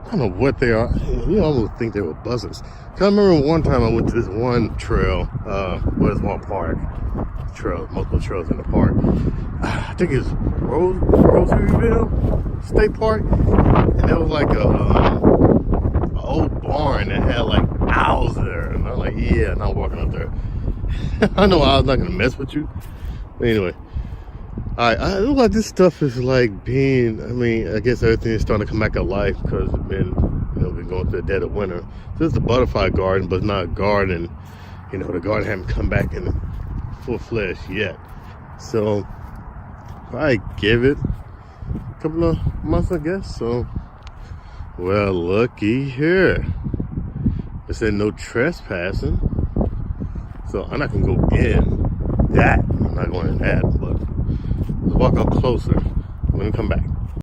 I don't know what they are. You almost think they were buzzards. Cause I remember one time I went to this one trail, well, it's one park. Trails, multiple trails in the park. I think it's Rosaryville State Park. And there was like a old barn that had like owls there. And I'm like, yeah, not walking up there. I know I was not gonna mess with you. But anyway. I look like this stuff is like being, I mean, I guess everything is starting to come back to life because it's been, you know, we're going through the dead of winter. So this is the butterfly garden, but it's not a garden. You know, the garden hasn't come back in full flesh yet. So I give it a couple of months, I guess. So, well, looky here. It said no trespassing. So I'm not gonna go in that. I'm not going in that, but let's walk up closer when we come back.